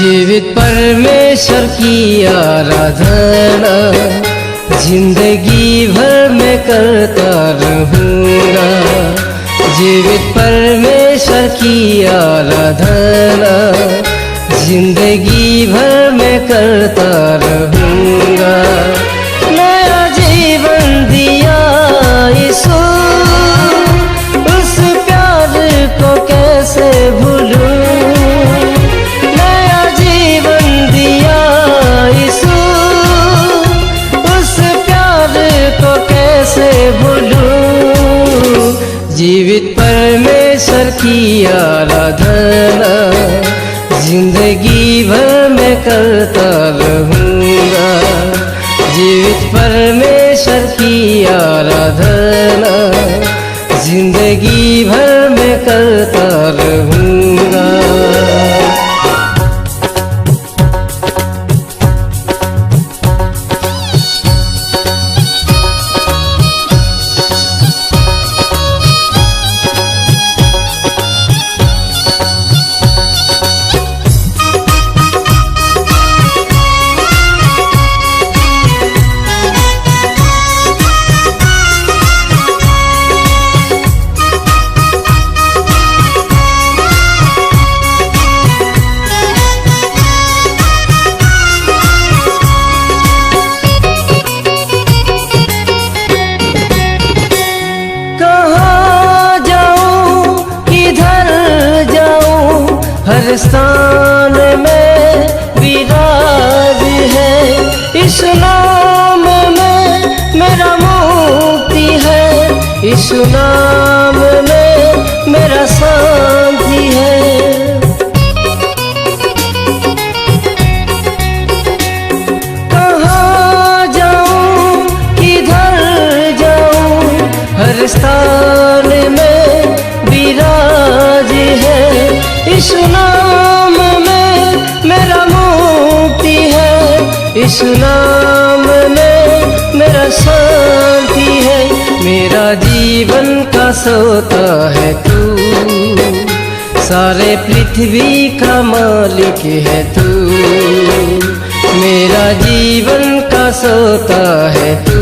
जीवित परमेश्वर की आराधना जिंदगी भर मैं करता रहूँगा। जीवित परमेश्वर की आराधना जिंदगी भर मैं करता रहूँगा। नया जीवन दिया यीशु, उस प्यार को कैसे भूलूं। नया जीवन दिया यीशु, उस प्यार को कैसे भूलूं। जीवित परमेश्वर की आराधना जिंदगी भर मैं करता रहूँगा। जीवित परमेश्वर की आराधना जिंदगी भर मैं करता रहूँगा। हर स्थान में विराज है, इस नाम में मेरा मुक्ति है। इस नाम में मेरा शांति है। कहाँ जाऊं किधर जाऊं, हर स्थान में विराज है। इस नाम में मेरा मुक्ति है। इस नाम में मेरा शांति है। मेरा जीवन का सोता है तू, सारे पृथ्वी का मालिक है तू। मेरा जीवन का सोता है तू,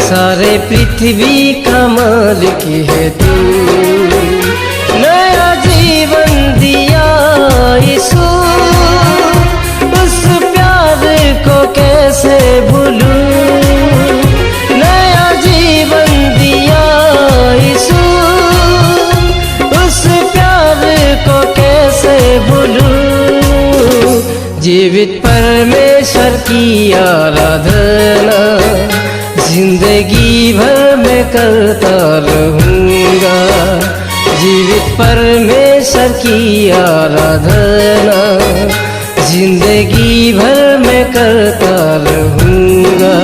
सारे पृथ्वी का मालिक है तू। नया जीवन दिया यीशु, उस प्यार को कैसे भूलूं। नया जीवन दिया यीशु, उस प्यार को कैसे भूलूं। जीवित परमेश्वर की आराधना जिंदगी भर मैं करता रहूँगा। जीवित परमेश्वर की आराधना जिंदगी भर मैं करता रहूँगा।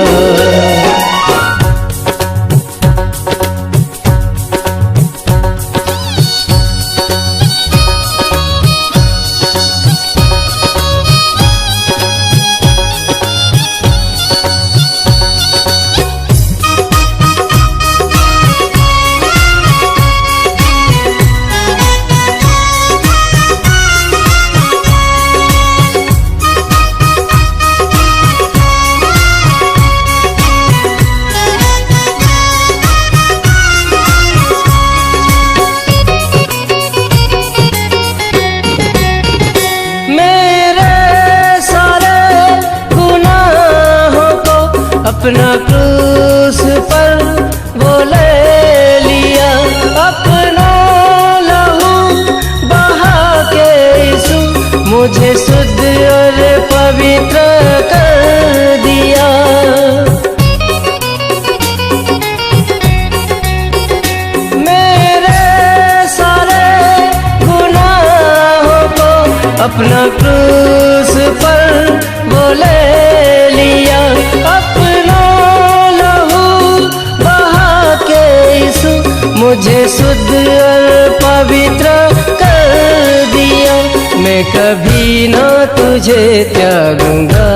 अपना क्रूस पर वो ले लिया, अपना लहू बहा के यीशु मुझे शुद्ध और पवित्र कर दिया। मेरे सारे गुनाहों को अपना क्रूस पर वो ले लिया, मुझे शुद्ध और पवित्र कर दिया। मैं कभी ना तुझे त्यागूंगा,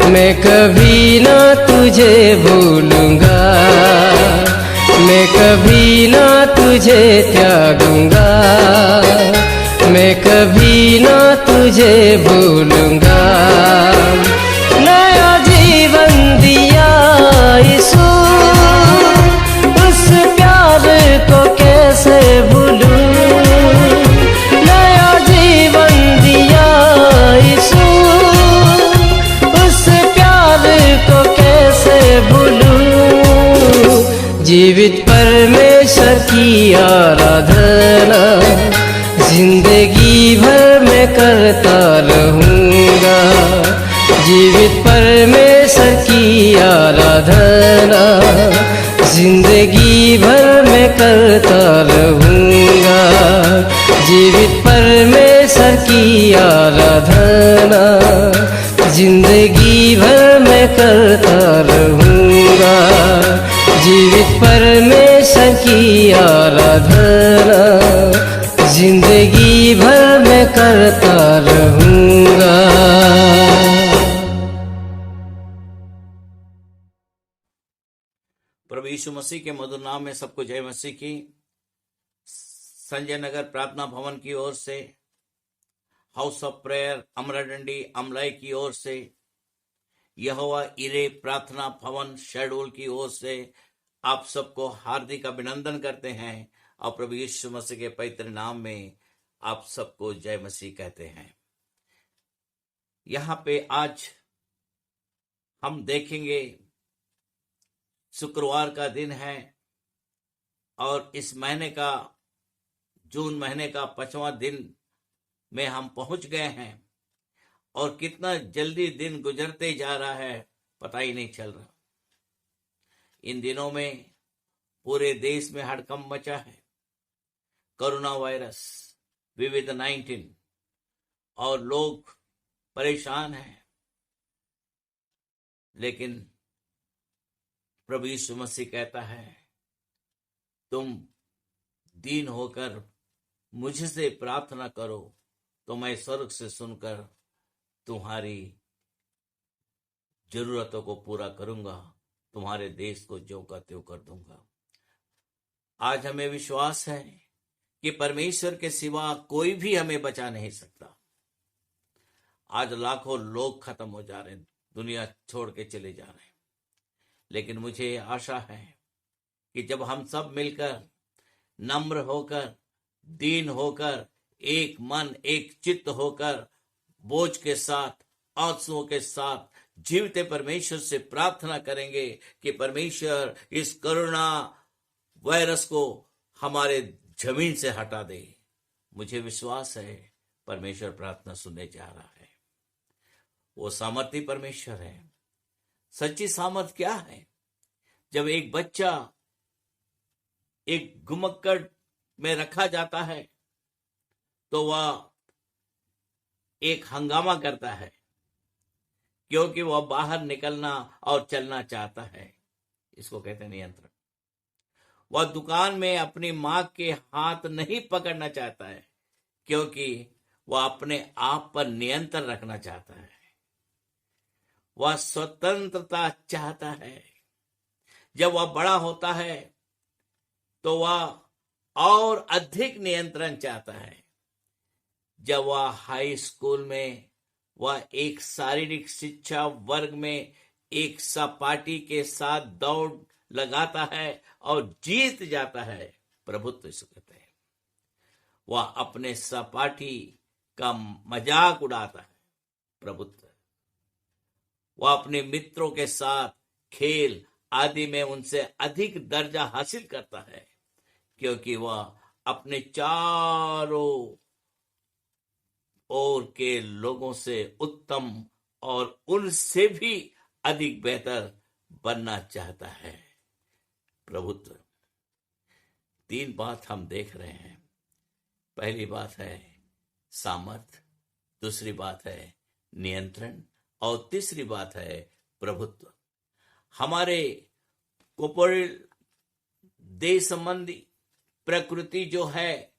मैं कभी ना तुझे भूलूंगा। मैं कभी ना तुझे त्यागूंगा, मैं कभी ना तुझे भूलूंगा। नया जीवन दिया यीशु, उस प्यार को कैसे भूलूं। नया जीवन दिया यीशु, उस प्यार को कैसे भूलूं। जीवित परमेश्वर की आराधना जिंदगी भर मैं करता रहूँगा। जीवित परमेश्वर की आराधना जिंदगी भर मैं करता रहूँगा। जीवित परमेश्वर की आराधना जिंदगी भर मैं करता रहूँगा। जीवित परमेश्वर की आराधना जिंदगी भर मैं करता रहूँगा। प्रभु यीशु मसीह के मधुर नाम में सबको जय मसीह की। संजय नगर प्रार्थना भवन की ओर से, हाउस ऑफ प्रेयर अमराडंडी अमलाई की ओर से, यहोवा इरे प्रार्थना भवन शेडोल की ओर से आप सबको हार्दिक अभिनंदन करते हैं और प्रभु यीशु मसीह के पवित्र नाम में आप सबको जय मसीह कहते हैं। यहाँ पे आज हम देखेंगे, शुक्रवार का दिन है और इस महीने का, जून महीने का 5वां दिन में हम पहुंच गए हैं और कितना जल्दी दिन गुजरते जा रहा है पता ही नहीं चल रहा। इन दिनों में पूरे देश में हड़कंप मचा है। कोरोना वायरस कोविड-19 और लोग परेशान हैं, लेकिन प्रभु यीशु मसीह कहता है, तुम दीन होकर मुझसे प्रार्थना करो तो मैं स्वर्ग से सुनकर तुम्हारी जरूरतों को पूरा करूंगा, तुम्हारे देश को ज्यों का त्यों कर दूंगा। आज हमें विश्वास है कि परमेश्वर के सिवा कोई भी हमें बचा नहीं सकता। आज लाखों लोग खत्म हो जा रहे हैं, दुनिया छोड़ के चले जा रहे हैं, लेकिन मुझे आशा है कि जब हम सब मिलकर नम्र होकर, दीन होकर, एक मन एक चित्त होकर, बोझ के साथ, आंसुओं के साथ जीवते परमेश्वर से प्रार्थना करेंगे कि परमेश्वर इस कोरोना वायरस को हमारे जमीन से हटा दे, मुझे विश्वास है परमेश्वर प्रार्थना सुनने जा रहा है। वो सामर्थी परमेश्वर है। सच्ची सामर्थ क्या है? जब एक बच्चा एक गुमक्कड़ में रखा जाता है तो वह एक हंगामा करता है, क्योंकि वह बाहर निकलना और चलना चाहता है। इसको कहते हैं नियंत्रण। वह दुकान में अपनी मां के हाथ नहीं पकड़ना चाहता है, क्योंकि वह अपने आप पर नियंत्रण रखना चाहता है। वह स्वतंत्रता चाहता है। जब वह बड़ा होता है तो वह और अधिक नियंत्रण चाहता है। जब वह हाई स्कूल में वह एक शारीरिक शिक्षा वर्ग में एक सहपाठी के साथ दौड़ लगाता है और जीत जाता है, प्रभुत्व इसे कहते हैं। वह अपने सहपाठी का मजाक उड़ाता है, प्रभुत्व। वह अपने मित्रों के साथ खेल आदि में उनसे अधिक दर्जा हासिल करता है, क्योंकि वह अपने चारों ओर के लोगों से उत्तम और उनसे भी अधिक बेहतर बनना चाहता है, प्रभुत्व। 3 बात हम देख रहे हैं। पहली बात है सामर्थ, दूसरी बात है नियंत्रण और तीसरी बात है प्रभुत्व। हमारे कोपोरिल देह संबंधी प्रकृति जो है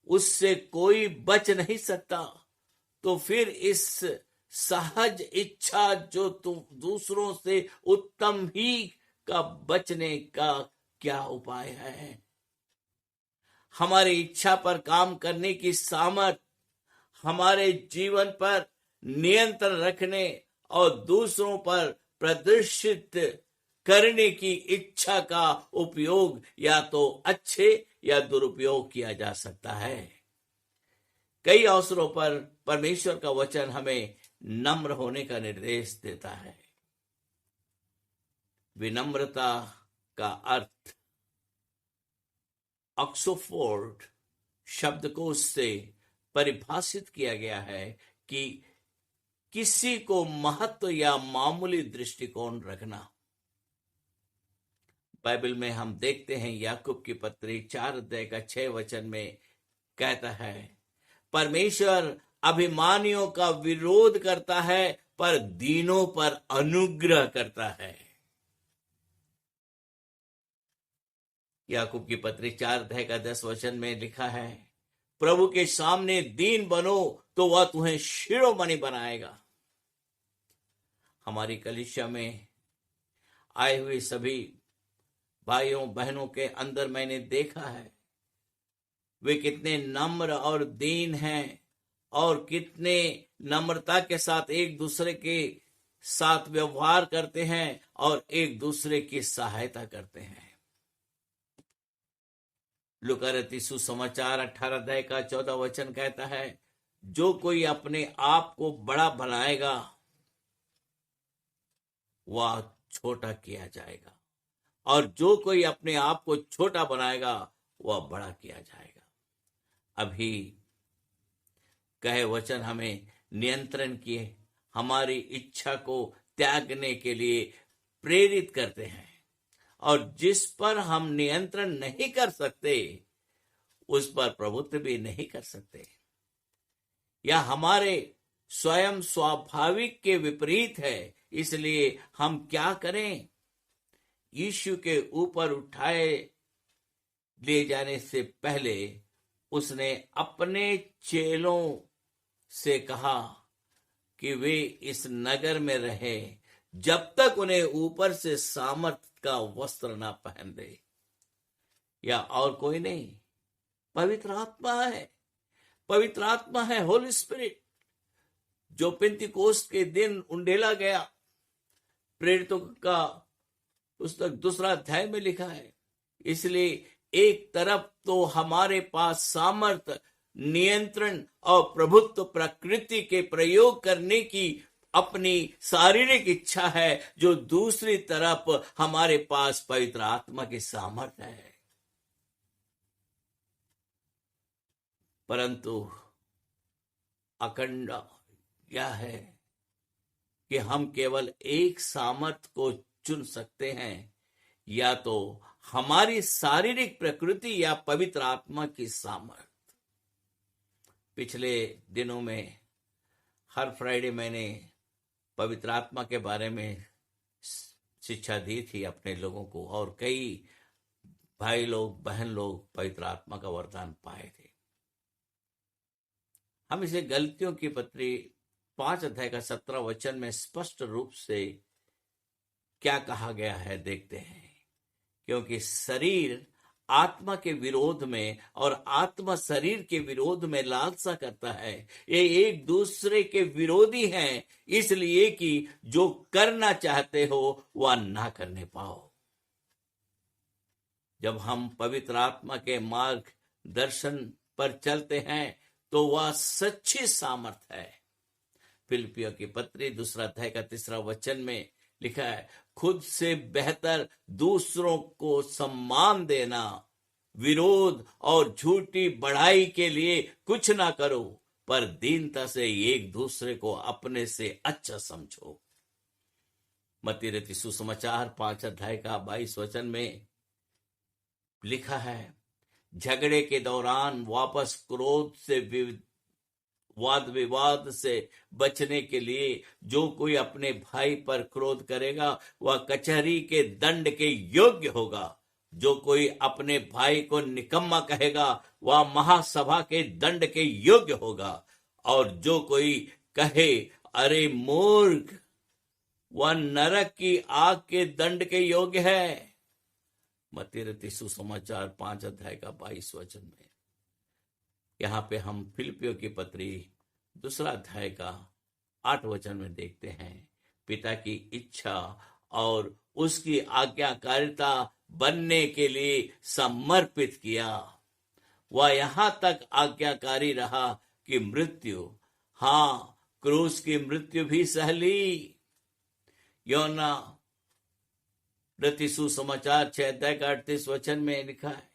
उससे कोई बच नहीं सकता, तो फिर इस सहज इच्छा जो तुम दूसरों से उत्तम ही का बचने का क्या उपाय है? हमारी इच्छा पर काम करने की सामर्थ हमारे जीवन पर नियंत्रण रखने और दूसरों पर प्रदर्शित करने की इच्छा का उपयोग या तो अच्छे या दुरुपयोग किया जा सकता है। कई अवसरों पर परमेश्वर का वचन हमें नम्र होने का निर्देश देता है। विनम्रता का अर्थ ऑक्सफोर्ड शब्दकोश से परिभाषित किया गया है कि किसी को महत्व या मामूली दृष्टिकोण रखना। बाइबल में हम देखते हैं याकूब की पत्री 4:6 में कहता है, परमेश्वर अभिमानियों का विरोध करता है पर दीनों पर अनुग्रह करता है। याकूब की पत्री 4:10 में लिखा है, प्रभु के सामने दीन बनो तो वह तुम्हें शिरोमणि बनाएगा। हमारी कलीसिया में आए हुए सभी भाइयों बहनों के अंदर मैंने देखा है वे कितने नम्र और दीन हैं और कितने नम्रता के साथ एक दूसरे के साथ व्यवहार करते हैं और एक दूसरे की सहायता करते हैं। लूका रचित सुसमाचार 18:14 कहता है, जो कोई अपने आप को बड़ा बनाएगा वह छोटा किया जाएगा और जो कोई अपने आप को छोटा बनाएगा वह बड़ा किया जाएगा। अभी कहे वचन हमें नियंत्रण किए हमारी इच्छा को त्यागने के लिए प्रेरित करते हैं और जिस पर हम नियंत्रण नहीं कर सकते उस पर प्रभुत्व भी नहीं कर सकते, या हमारे स्वयं स्वाभाविक के विपरीत है। इसलिए हम क्या करें? यीशु के ऊपर उठाए ले जाने से पहले उसने अपने चेलों से कहा कि वे इस नगर में रहे जब तक उन्हें ऊपर से सामर्थ का वस्त्र ना पहन दे। या और कोई नहीं, पवित्र आत्मा है। पवित्र आत्मा है होली स्पिरिट, जो पेंतिकोस्त के दिन उंडेला गया। प्रेरितों का पुस्तक 2 अध्याय में लिखा है। इसलिए एक तरफ तो हमारे पास सामर्थ, नियंत्रण और प्रभुत्व प्रकृति के प्रयोग करने की अपनी शारीरिक इच्छा है, जो दूसरी तरफ हमारे पास पवित्र आत्मा की सामर्थ है। परंतु अखंड यह है कि हम केवल एक सामर्थ को चुन सकते हैं, या तो हमारी शारीरिक प्रकृति या पवित्र आत्मा की सामर्थ। पिछले दिनों में हर फ्राइडे मैंने पवित्र आत्मा के बारे में शिक्षा दी थी अपने लोगों को, और कई भाई लोग बहन लोग पवित्र आत्मा का वरदान पाए थे। हम इसे गलतियों की पत्री 5:17 में स्पष्ट रूप से क्या कहा गया है देखते हैं। क्योंकि शरीर आत्मा के विरोध में और आत्मा शरीर के विरोध में लालसा करता है। ये एक दूसरे के विरोधी हैं, इसलिए कि जो करना चाहते हो वह ना करने पाओ। जब हम पवित्र आत्मा के मार्ग दर्शन पर चलते हैं तो वह सच्ची सामर्थ है। फिलिपियों की पत्री 2 अध्याय का 3 में लिखा है, खुद से बेहतर दूसरों को सम्मान देना, विरोध और झूठी बढ़ाई के लिए कुछ ना करो, पर दीनता से एक दूसरे को अपने से अच्छा समझो। मत्ती रचित सुसमाचार 5 अध्याय का 22 में लिखा है, झगड़े के दौरान वापस क्रोध से वाद विवाद से बचने के लिए जो कोई अपने भाई पर क्रोध करेगा वह कचहरी के दंड के योग्य होगा। जो कोई अपने भाई को निकम्मा कहेगा वह महासभा के दंड के योग्य होगा, और जो कोई कहे अरे मूर्ख वह नरक की आग के दंड के योग्य है। मत्ती रचित सुसमाचार 5 अध्याय का 22 में। यहाँ पे हम फिलिपियों की पत्री दूसरा अध्याय का 8 वचन में देखते हैं, पिता की इच्छा और उसकी आज्ञाकारिता बनने के लिए समर्पित किया। वह यहां तक आज्ञाकारी रहा कि मृत्यु, हाँ, क्रूस की मृत्यु भी सह ली। योना रति सुसमाचार 6 अध्याय का 38 वचन में लिखा है,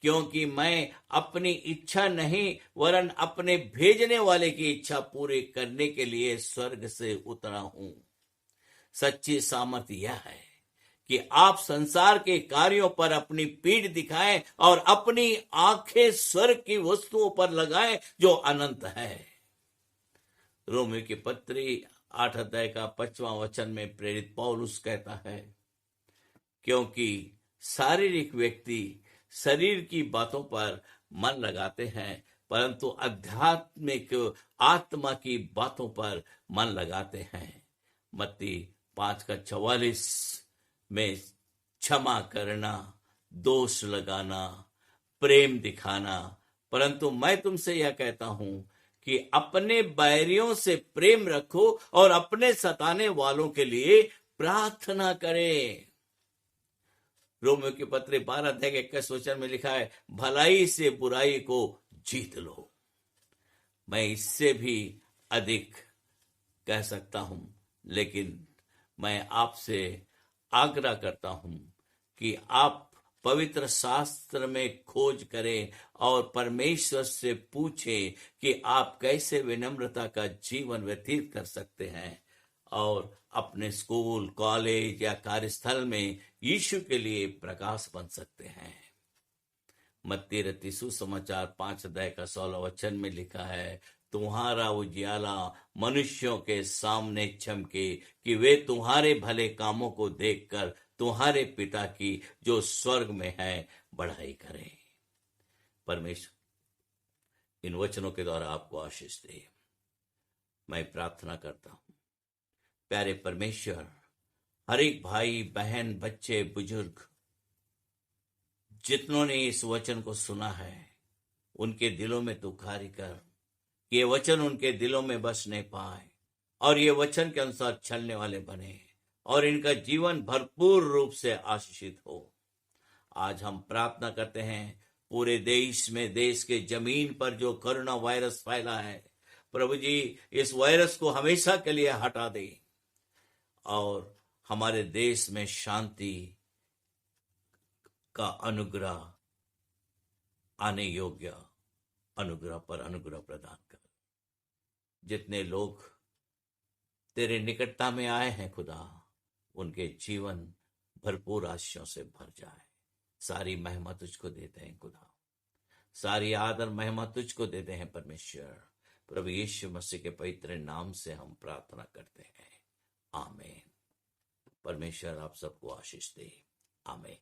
क्योंकि मैं अपनी इच्छा नहीं वरन अपने भेजने वाले की इच्छा पूरी करने के लिए स्वर्ग से उतरा हूं। सच्ची सामर्थ्य यह है कि आप संसार के कार्यों पर अपनी पीठ दिखाएं और अपनी आंखें स्वर्ग की वस्तुओं पर लगाएं जो अनंत है। रोमियो की पत्री 8 अध्याय का 5वां वचन में प्रेरित पौलुस कहता है, क्योंकि शारीरिक व्यक्ति शरीर की बातों पर मन लगाते हैं, परंतु आध्यात्मिक आत्मा की बातों पर मन लगाते हैं। मत्ती 5:44 में क्षमा करना, दोष लगाना, प्रेम दिखाना, परंतु मैं तुमसे यह कहता हूं कि अपने बैरियों से प्रेम रखो और अपने सताने वालों के लिए प्रार्थना करें। रोमियो की पत्री 12 अध्याय के 21 वचन में लिखा है, भलाई से बुराई को जीत लो। मैं इससे भी अधिक कह सकता हूं, लेकिन मैं आपसे आग्रह करता हूं कि आप पवित्र शास्त्र में खोज करें और परमेश्वर से पूछें कि आप कैसे विनम्रता का जीवन व्यतीत कर सकते हैं और अपने स्कूल, कॉलेज या कार्यस्थल में यीशु के लिए प्रकाश बन सकते हैं। मत्ती रति सुसमाचार 5 अध्याय का 16 वचन में लिखा है, तुम्हारा उजियाला मनुष्यों के सामने चमके कि वे तुम्हारे भले कामों को देखकर तुम्हारे पिता की जो स्वर्ग में है बढ़ाई करें। परमेश्वर इन वचनों के द्वारा आपको आशीष दे। मैं प्रार्थना करता हूं, प्यारे परमेश्वर, हर एक भाई बहन, बच्चे, बुजुर्ग जितनों ने इस वचन को सुना है, उनके दिलों में तू कार्य कर, ये वचन उनके दिलों में बसने पाए और ये वचन के अनुसार चलने वाले बने और इनका जीवन भरपूर रूप से आशीषित हो। आज हम प्रार्थना करते हैं पूरे देश में, देश के जमीन पर जो कोरोना वायरस फैला है, प्रभु जी इस वायरस को हमेशा के लिए हटा दे और हमारे देश में शांति का अनुग्रह, आने योग्य अनुग्रह पर अनुग्रह प्रदान कर। जितने लोग तेरे निकटता में आए हैं खुदा, उनके जीवन भरपूर आशीषों से भर जाए। सारी महिमा तुझको देते हैं खुदा, सारी आदर महिमा तुझको देते हैं परमेश्वर। प्रभु यीशु मसीह के पवित्र नाम से हम प्रार्थना करते हैं, आमीन। परमेश्वर आप सबको आशीष दे, आमीन।